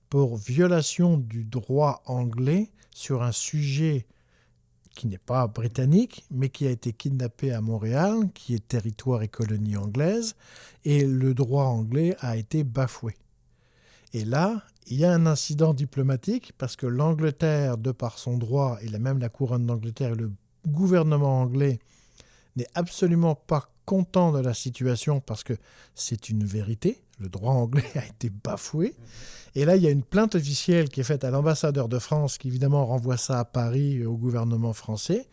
[SPEAKER 3] pour violation du droit anglais sur un sujet qui n'est pas britannique, mais qui a été kidnappé à Montréal, qui est territoire et colonie anglaise. Et le droit anglais a été bafoué. Et là, il y a un incident diplomatique parce que l'Angleterre, de par son droit, et même la couronne d'Angleterre et le gouvernement anglais, n'est absolument pas content de la situation parce que c'est une vérité. Le droit anglais a été bafoué. Et là, il y a une plainte officielle qui est faite à l'ambassadeur de France, qui évidemment renvoie ça à Paris, au gouvernement français,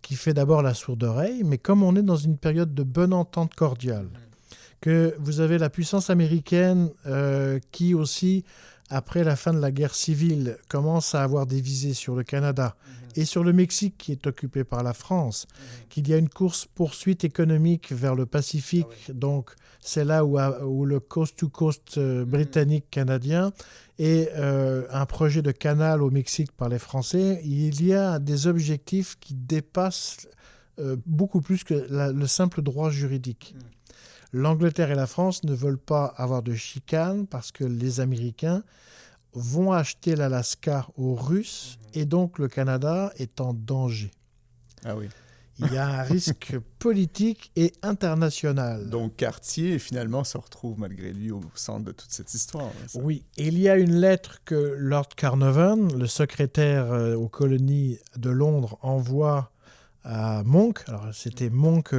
[SPEAKER 3] qui fait d'abord la sourde oreille. Mais comme on est dans une période de bonne entente cordiale, que vous avez la puissance américaine qui aussi, après la fin de la guerre civile, commence à avoir des visées sur le Canada et sur le Mexique qui est occupé par la France, qu'il y a une course-poursuite économique vers le Pacifique, donc c'est là où le coast-to-coast britannique-canadien et un projet de canal au Mexique par les Français, il y a des objectifs qui dépassent beaucoup plus que le simple droit juridique. L'Angleterre et la France ne veulent pas avoir de chicane parce que les Américains vont acheter l'Alaska aux Russes et donc le Canada est en danger.
[SPEAKER 2] Ah oui.
[SPEAKER 3] Il y a un risque politique et international.
[SPEAKER 2] Donc Cartier, finalement, se retrouve malgré lui au centre de toute cette histoire.
[SPEAKER 3] Oui, et il y a une lettre que Lord Carnarvon, le secrétaire aux colonies de Londres, envoie à Monk. Alors, c'était Monk,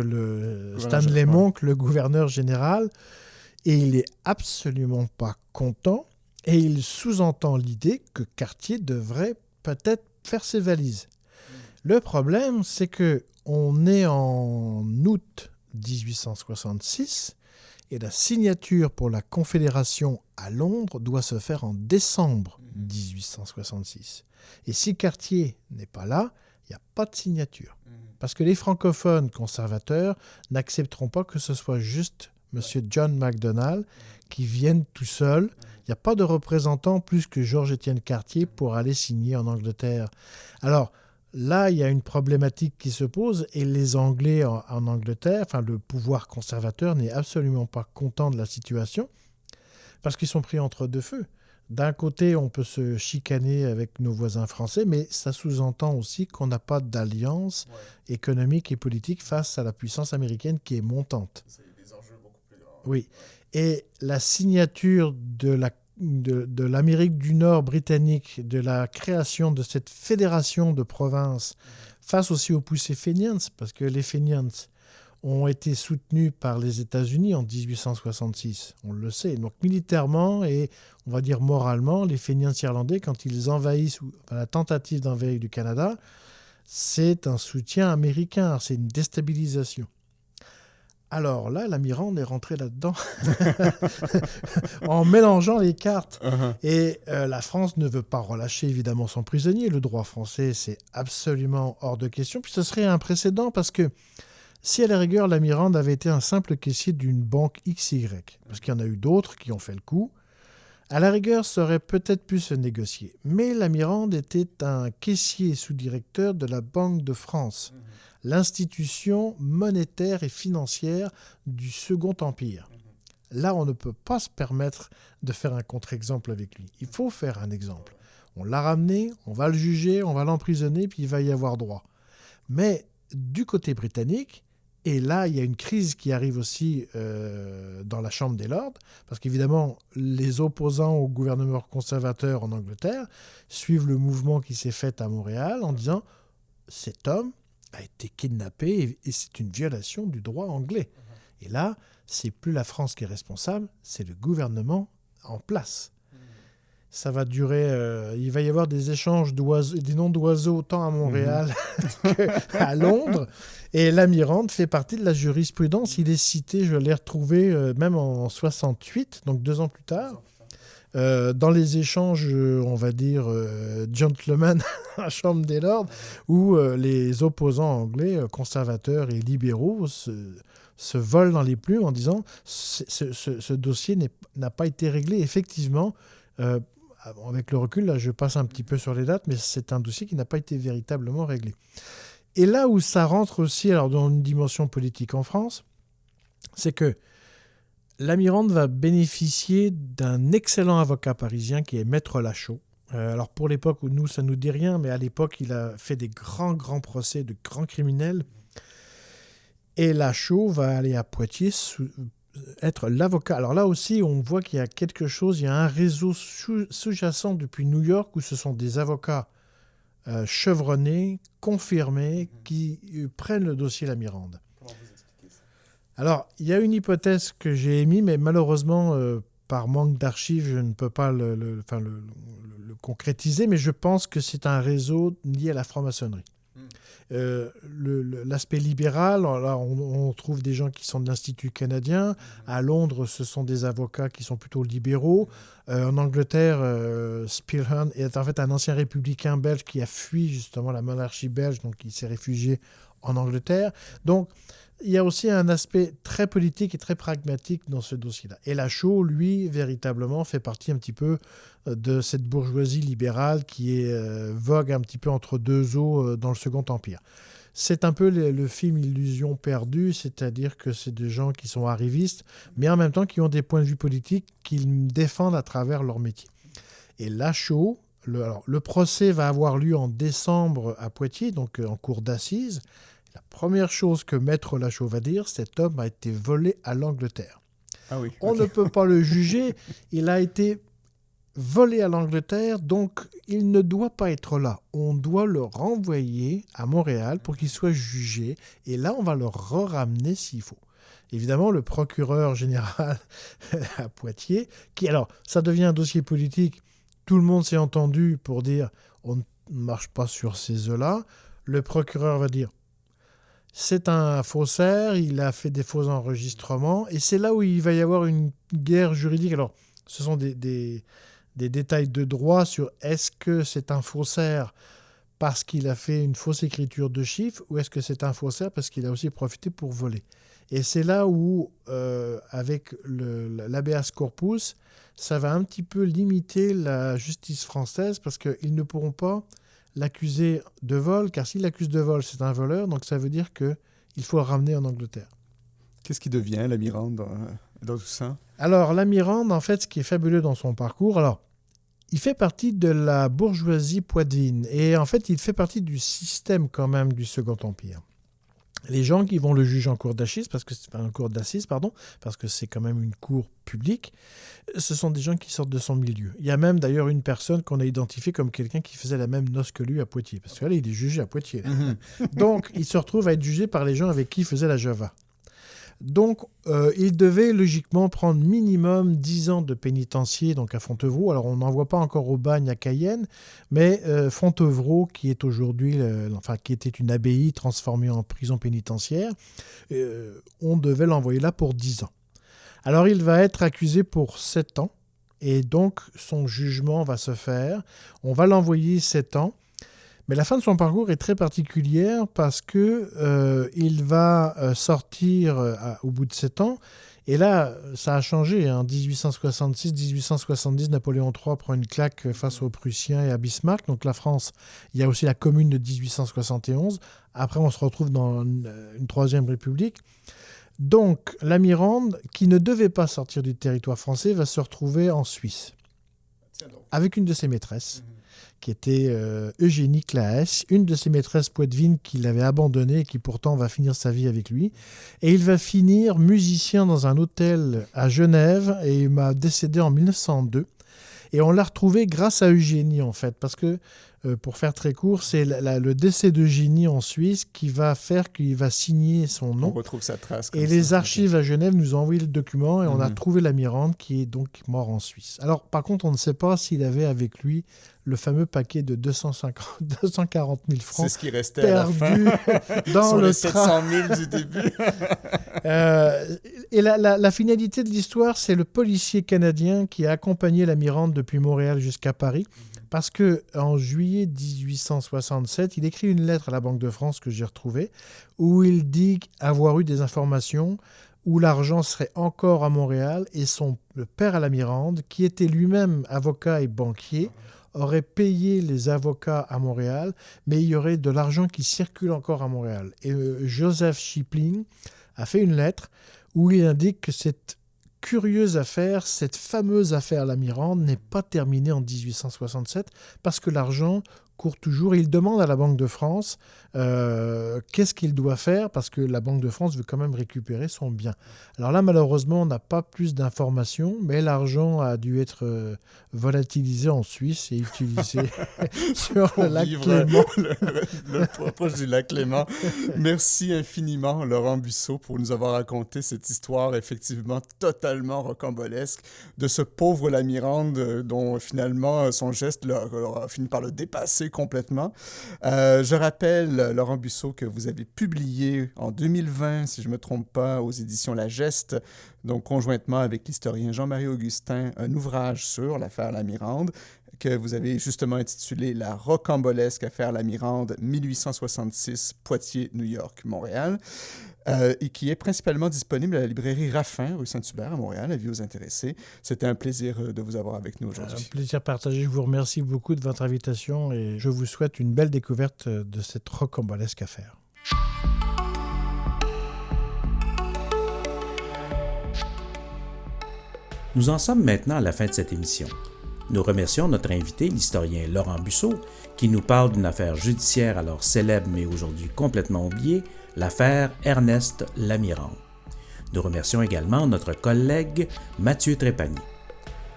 [SPEAKER 3] Stanley Monk, le gouverneur général, et il n'est absolument pas content, et il sous-entend l'idée que Cartier devrait peut-être faire ses valises. Le problème, c'est qu'on est en août 1866, et la signature pour la Confédération à Londres doit se faire en décembre 1866. Et si Cartier n'est pas là, il n'y a pas de signature. Parce que les francophones conservateurs n'accepteront pas que ce soit juste M. John MacDonald, qui viennent tout seuls. Il n'y a pas de représentant plus que Georges-Étienne Cartier pour aller signer en Angleterre. Alors, là, il y a une problématique qui se pose et les Anglais en Angleterre, enfin le pouvoir conservateur n'est absolument pas content de la situation parce qu'ils sont pris entre deux feux. D'un côté, on peut se chicaner avec nos voisins français, mais ça sous-entend aussi qu'on n'a pas d'alliance économique et politique face à la puissance américaine qui est montante.
[SPEAKER 2] C'est des enjeux beaucoup plus grands.
[SPEAKER 3] Oui. Et la signature de l'Amérique du Nord britannique, de la création de cette fédération de provinces, face aussi aux poussées Fenians, parce que les Fenians ont été soutenus par les États-Unis en 1866, on le sait. Donc militairement et, on va dire moralement, les Fenians irlandais, quand ils envahissent, la tentative d'envahir du Canada, c'est un soutien américain, c'est une déstabilisation. Alors là, la Mirande est rentrée là-dedans en mélangeant les cartes. Et la France ne veut pas relâcher évidemment son prisonnier. Le droit français, c'est absolument hors de question. Puis ce serait un précédent parce que si à la rigueur, la Mirande avait été un simple caissier d'une banque XY, parce qu'il y en a eu d'autres qui ont fait le coup, à la rigueur, ça aurait peut-être pu se négocier. Mais la Mirande était un caissier sous-directeur de la Banque de France, l'institution monétaire et financière du Second Empire. Là, on ne peut pas se permettre de faire un contre-exemple avec lui. Il faut faire un exemple. On l'a ramené, on va le juger, on va l'emprisonner, puis il va y avoir droit. Mais du côté britannique, et là, il y a une crise qui arrive aussi dans la Chambre des Lords, parce qu'évidemment, les opposants au gouvernement conservateur en Angleterre suivent le mouvement qui s'est fait à Montréal en disant « cet homme a été kidnappé et c'est une violation du droit anglais ». Et là, c'est plus la France qui est responsable, c'est le gouvernement en place. Ça va durer... il va y avoir des échanges des noms d'oiseaux autant à Montréal qu'à Londres. Et la Mirande fait partie de la jurisprudence. Il est cité, je l'ai retrouvé même en 68, donc 2 ans plus tard, dans les échanges, on va dire, gentlemen à la Chambre des Lords, où les opposants anglais, conservateurs et libéraux, se volent dans les plumes en disant ce dossier n'a pas été réglé. Effectivement, avec le recul, là, je passe un petit peu sur les dates, mais c'est un dossier qui n'a pas été véritablement réglé. Et là où ça rentre aussi alors, dans une dimension politique en France, c'est que la Mirande va bénéficier d'un excellent avocat parisien qui est Maître Lachaud. Alors pour l'époque où nous, ça ne nous dit rien, mais à l'époque, il a fait des grands procès de grands criminels. Et Lachaud va aller à Poitiers être l'avocat. Alors là aussi, on voit qu'il y a quelque chose, il y a un réseau sous-jacent depuis New York où ce sont des avocats chevronnés, confirmés, qui prennent le dossier La Mirande.
[SPEAKER 2] Comment vous expliquez ça?
[SPEAKER 3] Alors, il y a une hypothèse que j'ai émise, mais malheureusement, par manque d'archives, je ne peux pas le concrétiser, mais je pense que c'est un réseau lié à la franc-maçonnerie. L'aspect libéral, là, on trouve des gens qui sont de l'Institut canadien. À Londres, ce sont des avocats qui sont plutôt libéraux. En Angleterre, Spilhan est en fait un ancien républicain belge qui a fui justement la monarchie belge, donc il s'est réfugié en Angleterre. Donc, il y a aussi un aspect très politique et très pragmatique dans ce dossier-là. Et Lachaud, lui, véritablement, fait partie un petit peu de cette bourgeoisie libérale qui est vogue un petit peu entre deux eaux dans le Second Empire. C'est un peu le film Illusion perdue, c'est-à-dire que c'est des gens qui sont arrivistes, mais en même temps qui ont des points de vue politiques qu'ils défendent à travers leur métier. Et Lachaud, le procès va avoir lieu en décembre à Poitiers, donc en cour d'assises. La première chose que Maître Lachaud va dire, cet homme a été volé à l'Angleterre.
[SPEAKER 2] Ah oui,
[SPEAKER 3] On ne peut pas le juger, il a été volé à l'Angleterre, donc il ne doit pas être là. On doit le renvoyer à Montréal pour qu'il soit jugé, et là on va le ramener s'il faut. Évidemment, le procureur général à Poitiers, alors ça devient un dossier politique, tout le monde s'est entendu pour dire on ne marche pas sur ces œufs-là. Le procureur va dire c'est un faussaire, il a fait des faux enregistrements, et c'est là où il va y avoir une guerre juridique. Alors, ce sont des détails de droit sur est-ce que c'est un faussaire parce qu'il a fait une fausse écriture de chiffres ou est-ce que c'est un faussaire parce qu'il a aussi profité pour voler? Et c'est là où, avec l'habeas corpus, ça va un petit peu limiter la justice française parce qu'ils ne pourront pas l'accuser de vol, car s'il l'accuse de vol, c'est un voleur, donc ça veut dire qu'il faut le ramener en Angleterre.
[SPEAKER 2] Qu'est-ce qui devient la Mirande dans tout ça?
[SPEAKER 3] Alors, la Mirande, en fait, ce qui est fabuleux dans son parcours, alors, il fait partie de la bourgeoisie poitevine. Et en fait, il fait partie du système quand même du Second Empire. Les gens qui vont le juger en cour d'assises, parce que c'est quand même une cour publique, ce sont des gens qui sortent de son milieu. Il y a même d'ailleurs une personne qu'on a identifiée comme quelqu'un qui faisait la même noce que lui à Poitiers. Parce que là, il est jugé à Poitiers. Donc, il se retrouve à être jugé par les gens avec qui il faisait la Java. Donc, il devait logiquement prendre minimum 10 ans de pénitencier donc à Fontevraud. Alors, on n'en voit pas encore au bagne à Cayenne, mais Fontevraud, qui est aujourd'hui, qui était une abbaye transformée en prison pénitentiaire, on devait l'envoyer là pour 10 ans. Alors, il va être accusé pour 7 ans, et donc son jugement va se faire. On va l'envoyer 7 ans. Mais la fin de son parcours est très particulière parce qu'il va sortir au bout de 7 ans. Et là, ça a changé. En 1866-1870, Napoléon III prend une claque face aux Prussiens et à Bismarck. Donc la France, il y a aussi la Commune de 1871. Après, on se retrouve dans une Troisième République. Donc la Mirande, qui ne devait pas sortir du territoire français, va se retrouver en Suisse avec une de ses maîtresses, qui était Eugénie Claes, une de ses maîtresses poitevines qu'il avait abandonnée et qui pourtant va finir sa vie avec lui. Et il va finir musicien dans un hôtel à Genève et il m'a décédé en 1902. Et on l'a retrouvé grâce à Eugénie, en fait, parce que, pour faire très court, c'est le décès d'Eugénie en Suisse qui va faire qu'il va signer son nom.
[SPEAKER 2] On retrouve sa trace.
[SPEAKER 3] Et les archives à Genève nous ont envoyé le document et on a trouvé la Mirande qui est donc mort en Suisse. Alors, par contre, on ne sait pas s'il avait avec lui le fameux paquet de 240 000 francs.
[SPEAKER 2] C'est ce qui restait
[SPEAKER 3] perdu
[SPEAKER 2] à la fin
[SPEAKER 3] dans
[SPEAKER 2] sur
[SPEAKER 3] le
[SPEAKER 2] les 700 000 du début.
[SPEAKER 3] Et la finalité de l'histoire, c'est le policier canadien qui a accompagné la Mirande depuis Montréal jusqu'à Paris. Parce qu'en juillet 1867, il écrit une lettre à la Banque de France que j'ai retrouvée, où il dit avoir eu des informations où l'argent serait encore à Montréal et le père à la Mirande, qui était lui-même avocat et banquier, aurait payé les avocats à Montréal, mais il y aurait de l'argent qui circule encore à Montréal. Et Joseph Shipley a fait une lettre où il indique que cette curieuse affaire, cette fameuse affaire La Mirande, n'est pas terminée en 1867 parce que l'argent court toujours et il demande à la Banque de France qu'est-ce qu'il doit faire parce que la Banque de France veut quand même récupérer son bien. Alors là, malheureusement, on n'a pas plus d'informations, mais l'argent a dû être volatilisé en Suisse et utilisé sur le lac Clément.
[SPEAKER 2] Le proche du lac Clément. Merci infiniment, Laurent Busseau, pour nous avoir raconté cette histoire effectivement totalement rocambolesque de ce pauvre La Mirande dont finalement son geste a fini par le dépasser complètement. Je rappelle, Laurent Busseau, que vous avez publié en 2020, si je ne me trompe pas, aux éditions La Geste, donc conjointement avec l'historien Jean-Marie Augustin, un ouvrage sur l'affaire La Mirande, que vous avez justement intitulé « La rocambolesque affaire La Mirande, 1866, Poitiers, New York, Montréal », et qui est principalement disponible à la librairie Raffin, rue Saint-Hubert, à Montréal, avis aux intéressés. C'était un plaisir de vous avoir avec nous aujourd'hui.
[SPEAKER 3] Un plaisir partagé. Je vous remercie beaucoup de votre invitation et je vous souhaite une belle découverte de cette rocambolesque affaire.
[SPEAKER 1] Nous en sommes maintenant à la fin de cette émission. Nous remercions notre invité, l'historien Laurent Busseau, qui nous parle d'une affaire judiciaire alors célèbre mais aujourd'hui complètement oubliée, l'affaire Ernest La Mirande. Nous remercions également notre collègue Mathieu Trépanier.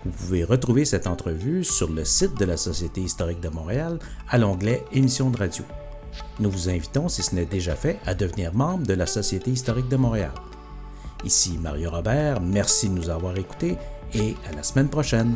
[SPEAKER 1] Vous pouvez retrouver cette entrevue sur le site de la Société historique de Montréal à l'onglet Émissions de radio. Nous vous invitons, si ce n'est déjà fait, à devenir membre de la Société historique de Montréal. Ici Mario Robert, merci de nous avoir écoutés et à la semaine prochaine.